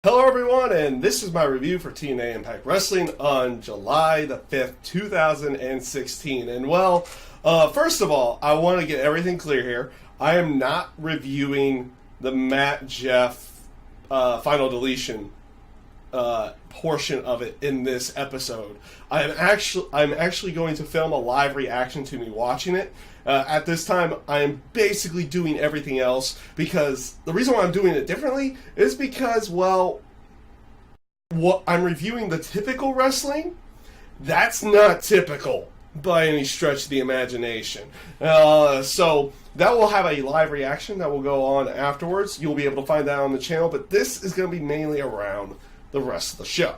Hello everyone, and this is my review for TNA Impact Wrestling on July the 5th, 2016. And well, first of all, I want to get everything clear here. I am not reviewing the Matt Jeff final deletion portion of it in this episode. I'm actually going to film a live reaction to me watching it. At this time, I'm basically doing everything else because the reason why I'm doing it differently is because, well, what I'm reviewing the typical wrestling, that's not typical by any stretch of the imagination. So that will have a live reaction that will go on afterwards. You'll be able to find that on the channel, but this is going to be mainly around the rest of the show.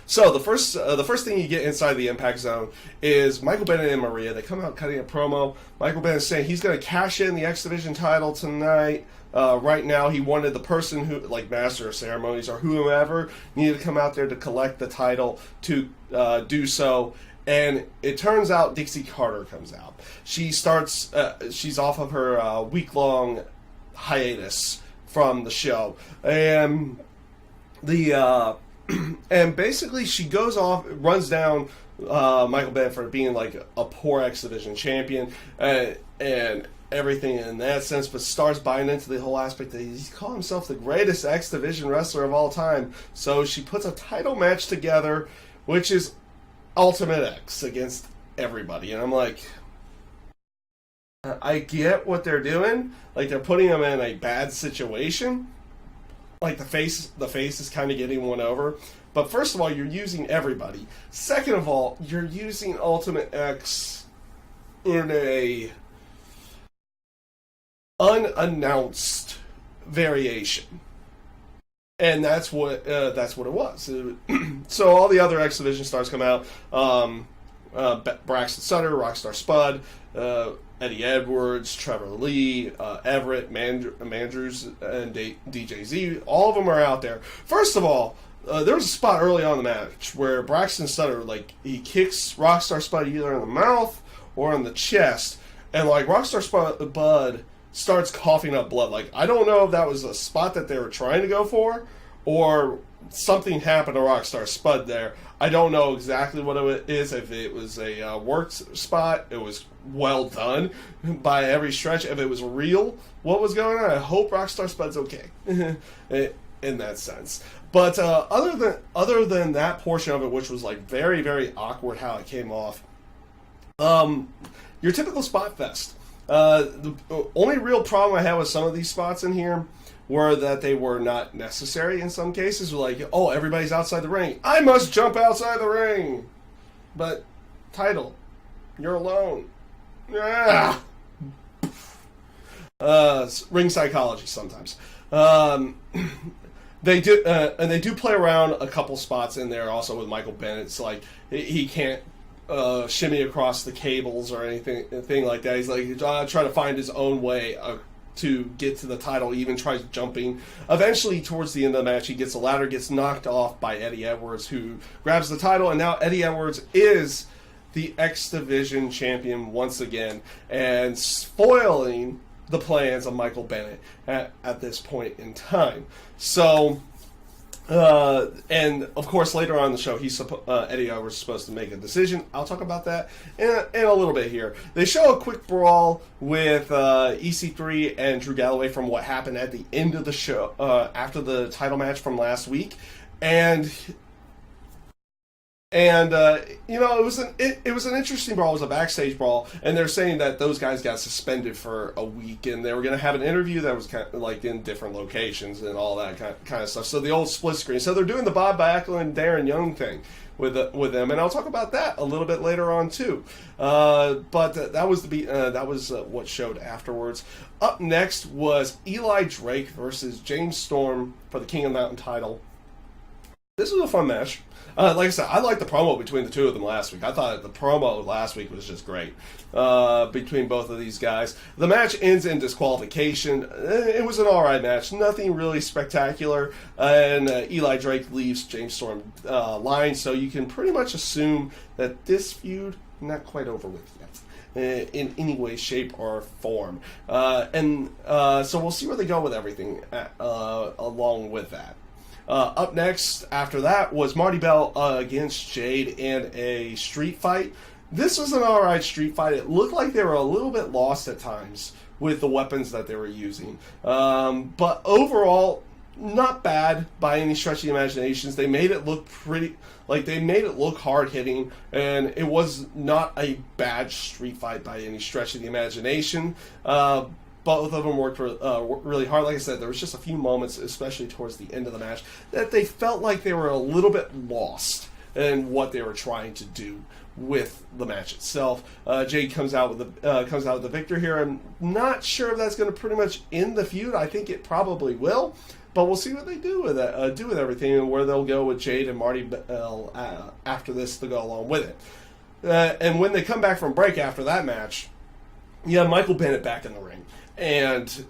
So the first thing you get inside the Impact Zone is Michael Bennett and Maria. They come out cutting a promo. Michael Bennett saying he's going to cash in the X Division title tonight. Right now, he wanted the person who, like Master of Ceremonies or whoever, needed to come out there to collect the title to do so. And it turns out Dixie Carter comes out. She starts. She's off of her week-long hiatus from the show, and and basically she goes off, runs down Michael Bennett for being like a poor X Division champion and everything in that sense, but starts buying into the whole aspect that he's calling himself the greatest X Division wrestler of all time. So she puts a title match together, which is Ultimate X against everybody, and I'm like, I get what they're doing. Like, they're putting him in a bad situation. Like, the face is kind of getting one over. But first of all, you're using everybody. Second of all, you're using Ultimate X in a unannounced variation. And that's what it was. So all the other X Division stars come out. Braxton Sutter, Rockstar Spud, Eddie Edwards, Trevor Lee, Everett, Mandrews, and DJZ. All of them are out there. First of all, there was a spot early on in the match where Braxton Sutter, like, he kicks Rockstar Spud either in the mouth or in the chest, and like Rockstar Spud starts coughing up blood. Like, I don't know if that was a spot that they were trying to go for or something happened to Rockstar Spud there. I don't know exactly what it is. If it was a worked spot, it was well done by every stretch. If it was real, what was going on? I hope Rockstar Spud's okay in that sense. But other than that portion of it, which was like very, very awkward how it came off, your typical spot fest. The only real problem I had with some of these spots in here were that they were not necessary in some cases. Like, oh, everybody's outside the ring, I must jump outside the ring. But title, you're alone. Ah. Ring psychology sometimes. They do, and they do play around a couple spots in there also with Michael Bennett. It's like he can't shimmy across the cables or anything like that. He's like trying to find his own way to get to the title. He even tries jumping. Eventually, towards the end of the match, he gets a ladder, gets knocked off by Eddie Edwards, who grabs the title, and now Eddie Edwards is the X Division champion once again, and spoiling the plans of Michael Bennett at this point in time. So, and of course, later on in the show, Eddie Edwards is supposed to make a decision. I'll talk about that in a little bit here. They show a quick brawl with EC3 and Drew Galloway from what happened at the end of the show, after the title match from last week, and you know, it was an interesting brawl. It was a backstage brawl, and they're saying that those guys got suspended for a week, and they were going to have an interview that was kind of like in different locations and all that kind of stuff. So the old split screen. So they're doing the Bob Backlund and Darren Young thing with them, and I'll talk about that a little bit later on too. But that was what showed afterwards. Up next was Eli Drake versus James Storm for the King of the Mountain title. This was a fun match. Like I said, I liked the promo between the two of them last week. I thought the promo last week was just great between both of these guys. The match ends in disqualification. It was an alright match. Nothing really spectacular. And Eli Drake leaves James Storm lying, so you can pretty much assume that this feud not quite over with yet. in any way, shape, or form. So we'll see where they go with everything along with that. Up next, after that, was Marty Bell against Jade in a street fight. This was an alright street fight. It looked like they were a little bit lost at times with the weapons that they were using. But overall, not bad by any stretch of the imaginations. They made it look they made it look hard-hitting, and it was not a bad street fight by any stretch of the imagination. Both of them worked really hard. Like I said, there was just a few moments, especially towards the end of the match, that they felt like they were a little bit lost in what they were trying to do with the match itself. Jade comes out with the victory here. I'm not sure if that's going to pretty much end the feud. I think it probably will, but we'll see what they do with it, do with everything, and where they'll go with Jade and Marty after this to go along with it. And when they come back from break after that match, you have Michael Bennett back in the ring. And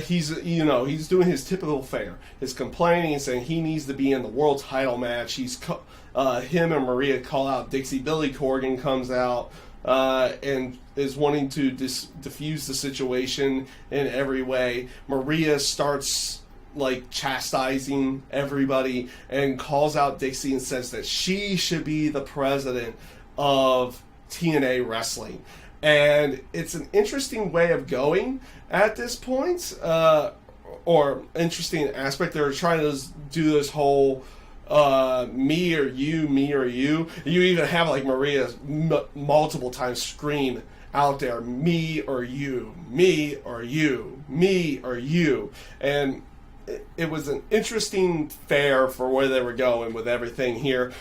he's doing his typical fare. He's complaining and saying he needs to be in the world title match. Him and Maria call out Dixie. Billy Corgan comes out and is wanting to diffuse the situation in every way. Maria starts chastising everybody and calls out Dixie and says that she should be the president of TNA Wrestling. And it's an interesting way of going at this point, or interesting aspect. They're trying to do this whole me or you, me or you. You even have Maria multiple times scream out there, me or you, me or you, me or you. And it was an interesting fare for where they were going with everything here.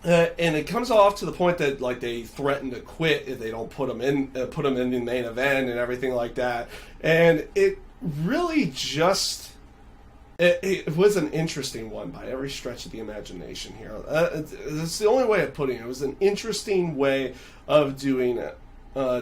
And it comes off to the point that they threaten to quit if they don't put them in the main event and everything like that. And it really just it was an interesting one by every stretch of the imagination here. That's the only way of putting it. It was an interesting way of doing it.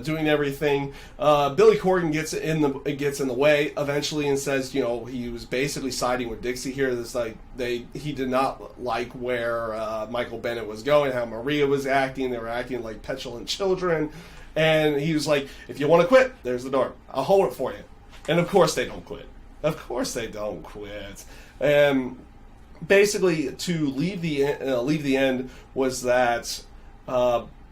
Doing everything. Billy Corgan gets in the way eventually and says, he was basically siding with Dixie here. He did not like where Michael Bennett was going, how Maria was acting. They were acting like petulant children, and he was like, "If you want to quit, there's the door. I'll hold it for you." And of course they don't quit. Of course they don't quit. And basically, to leave the end was that.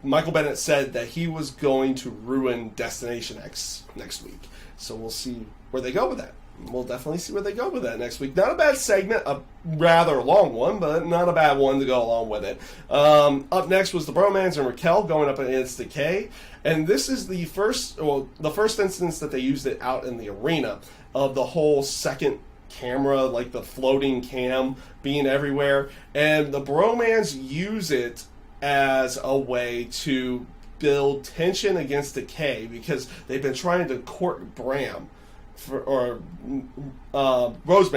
Michael Bennett said that he was going to ruin Destination X next week. So we'll see where they go with that. We'll definitely see where they go with that next week. Not a bad segment, a rather long one, but not a bad one to go along with it. Up next was the Bromans and Raquel going up against Decay. And this is the first instance that they used it out in the arena of the whole second camera, the floating cam being everywhere. And the Bromans use it as a way to build tension against Decay, because they've been trying to court Bram, Rosemary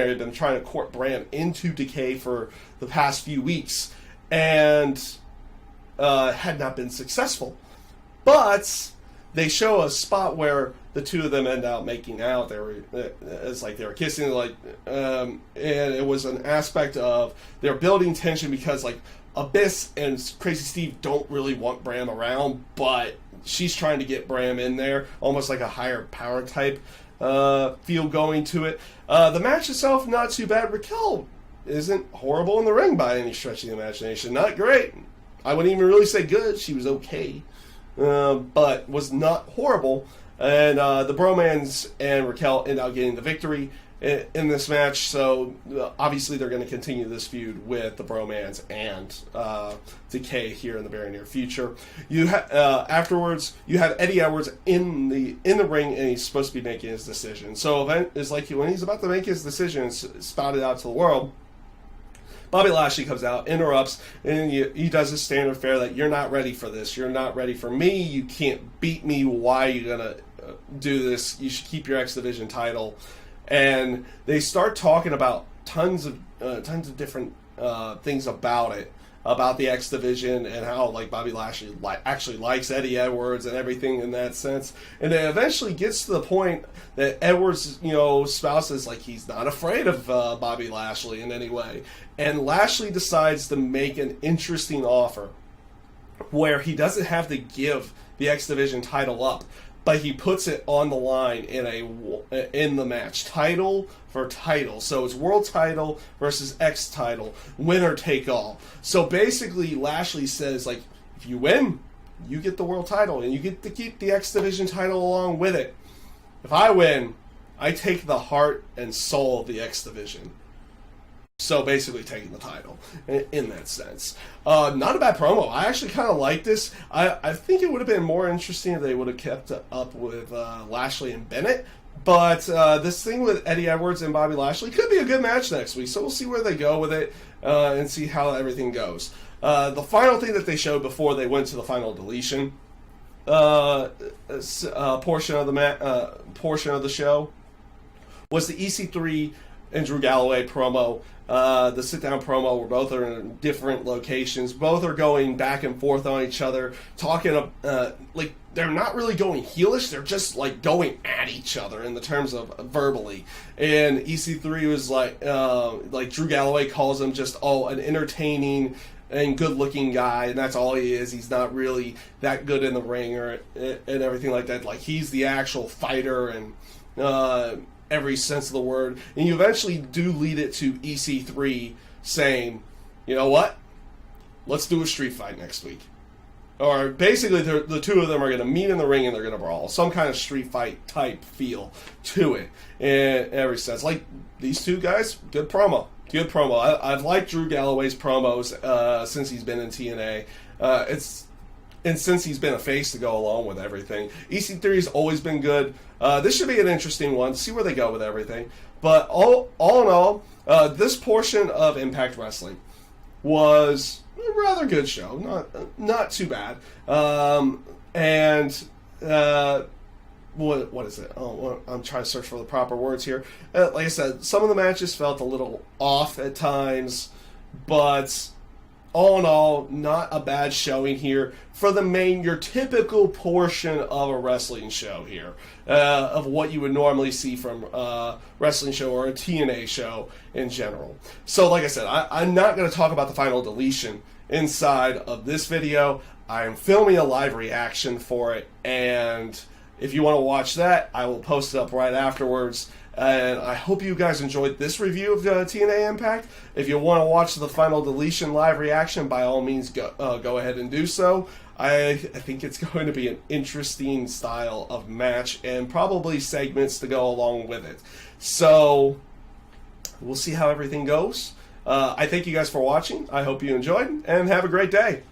had been trying to court Bram into Decay for the past few weeks, and had not been successful. But they show a spot where the two of them end up making out. It's like they were kissing, and it was an aspect of they're building tension because Abyss and Crazy Steve don't really want Bram around, but she's trying to get Bram in there, almost like a higher power type feel going to it. The match itself, not too bad. Raquel isn't horrible in the ring by any stretch of the imagination. Not great. I wouldn't even really say good. She was okay, but was not horrible. And the Bromans and Raquel end up getting the victory in this match, so obviously they're going to continue this feud with the Bromans and Decay here in the very near future. Afterwards, you have Eddie Edwards in the ring, and he's supposed to be making his decision. So it's when he's about to make his decision, spout it out to the world. Bobby Lashley comes out, interrupts, and he does his standard fare that you're not ready for this. You're not ready for me. You can't beat me. Why are you going to do this? You should keep your X Division title. And they start talking about tons of different things about it, about the X Division, and how Bobby Lashley actually likes Eddie Edwards and everything in that sense. And it eventually gets to the point that Edwards, spouses he's not afraid of Bobby Lashley in any way. And Lashley decides to make an interesting offer where he doesn't have to give the X Division title up, but he puts it on the line in the match, title for title. So it's world title versus X title, winner take all. So basically, Lashley says, like, if you win, you get the world title, and you get to keep the X Division title along with it. If I win, I take the heart and soul of the X Division. So basically taking the title in that sense. Not a bad promo. I actually kind of like this. I think it would have been more interesting if they would have kept up with Lashley and Bennett. But this thing with Eddie Edwards and Bobby Lashley could be a good match next week. So we'll see where they go with it and see how everything goes. The final thing that they showed before they went to the final deletion portion of the show was the EC3 and Drew Galloway promo. The sit-down promo where both are in different locations. Both are going back and forth on each other, talking like they're not really going heelish. They're just like going at each other in the terms of verbally. And EC3 was like Drew Galloway calls him just an entertaining and good-looking guy, and that's all he is. He's not really that good in the ring and everything like that. Like, he's the actual fighter and every sense of the word. And you eventually do lead it to EC3 saying, you know what? Let's do a street fight next week. Or basically, the two of them are going to meet in the ring and they're going to brawl. Some kind of street fight type feel to it in every sense. Like, these two guys, good promo. Good promo. I've liked Drew Galloway's promos since he's been in TNA. And since he's been a face to go along with everything. EC3's always been good. This should be an interesting one. See where they go with everything. But all in all, this portion of Impact Wrestling was a rather good show. Not too bad. What is it? I'm trying to search for the proper words here. Like I said, some of the matches felt a little off at times, but all in all, not a bad showing here for your typical portion of a wrestling show here, of what you would normally see from a wrestling show or a TNA show in general. So like I said, I'm not going to talk about the final deletion inside of this video. I'm filming a live reaction for it, and if you want to watch that, I will post it up right afterwards. And I hope you guys enjoyed this review of TNA Impact. If you want to watch the final deletion live reaction, by all means, go ahead and do so. I think it's going to be an interesting style of match and probably segments to go along with it. So we'll see how everything goes. I thank you guys for watching. I hope you enjoyed, and have a great day.